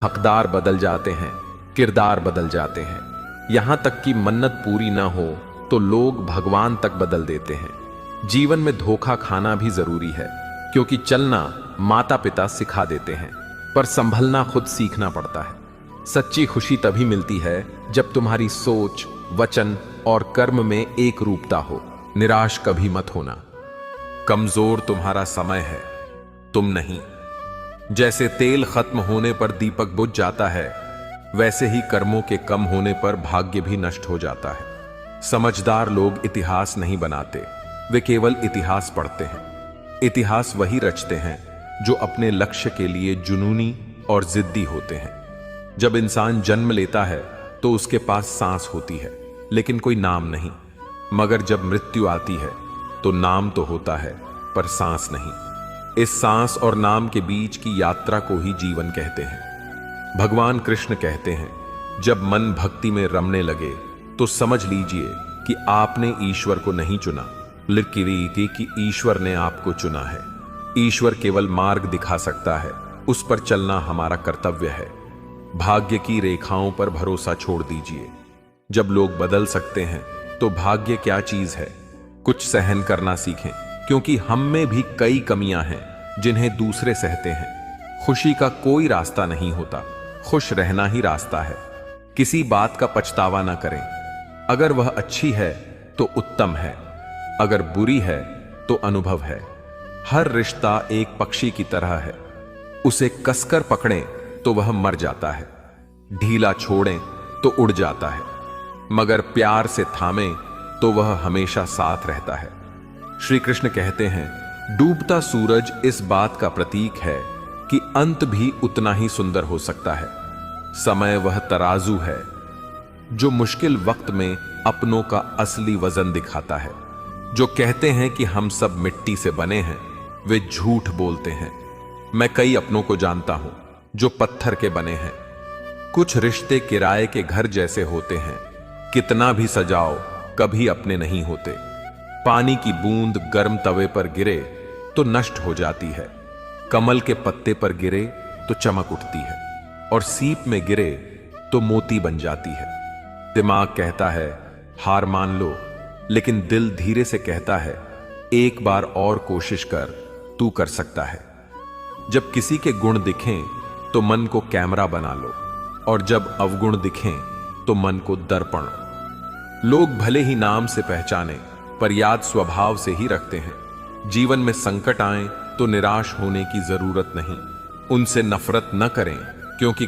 हकदार बदल जाते हैं, किरदार बदल जाते हैं। यहां तक कि मन्नत पूरी ना हो तो लोग भगवान तक बदल देते हैं। जीवन में धोखा खाना भी जरूरी है, क्योंकि चलना माता पिता सिखा देते हैं, पर संभलना खुद सीखना पड़ता है। सच्ची खुशी तभी मिलती है जब तुम्हारी सोच, वचन और कर्म में एक रूपता हो। निराश कभी मत होना। कमजोर तुम्हारा समय है, तुम नहीं। जैसे तेल खत्म होने पर दीपक बुझ जाता है, वैसे ही कर्मों के कम होने पर भाग्य भी नष्ट हो जाता है। समझदार लोग इतिहास नहीं बनाते, वे केवल इतिहास पढ़ते हैं। इतिहास वही रचते हैं जो अपने लक्ष्य के लिए जुनूनी और जिद्दी होते हैं। जब इंसान जन्म लेता है तो उसके पास सांस होती है, लेकिन कोई नाम नहीं। मगर जब मृत्यु आती है तो नाम तो होता है, पर सांस नहीं। इस सांस और नाम के बीच की यात्रा को ही जीवन कहते हैं। भगवान कृष्ण कहते हैं, जब मन भक्ति में रमने लगे तो समझ लीजिए कि आपने ईश्वर को नहीं चुना, लेकिन कि ईश्वर ने आपको चुना है। ईश्वर केवल मार्ग दिखा सकता है, उस पर चलना हमारा कर्तव्य है। भाग्य की रेखाओं पर भरोसा छोड़ दीजिए। जब लोग बदल सकते हैं तो भाग्य क्या चीज है। कुछ सहन करना सीखें, क्योंकि हम में भी कई कमियां हैं जिन्हें दूसरे सहते हैं। खुशी का कोई रास्ता नहीं होता, खुश रहना ही रास्ता है। किसी बात का पछतावा ना करें। अगर वह अच्छी है तो उत्तम है, अगर बुरी है तो अनुभव है। हर रिश्ता एक पक्षी की तरह है, उसे कसकर पकड़ें तो वह मर जाता है, ढीला छोड़ें तो उड़ जाता है, मगर प्यार से थामें तो वह हमेशा साथ रहता है। श्री कृष्ण कहते हैं, डूबता सूरज इस बात का प्रतीक है कि अंत भी उतना ही सुंदर हो सकता है। समय वह तराजू है जो मुश्किल वक्त में अपनों का असली वजन दिखाता है। जो कहते हैं कि हम सब मिट्टी से बने हैं, वे झूठ बोलते हैं। मैं कई अपनों को जानता हूं जो पत्थर के बने हैं। कुछ रिश्ते किराए के घर जैसे होते हैं, कितना भी सजाओ कभी अपने नहीं होते। पानी की बूंद गर्म तवे पर गिरे तो नष्ट हो जाती है, कमल के पत्ते पर गिरे तो चमक उठती है, और सीप में गिरे तो मोती बन जाती है। दिमाग कहता है हार मान लो, लेकिन दिल धीरे से कहता है एक बार और कोशिश कर, तू कर सकता है। जब किसी के गुण दिखें तो मन को कैमरा बना लो, और जब अवगुण दिखें तो मन को दर्पण। लोग भले ही नाम से पहचाने, पर याद स्वभाव से ही रखते हैं। जीवन में संकट आए तो निराश होने की जरूरत नहीं, उनसे नफरत न करें, क्योंकि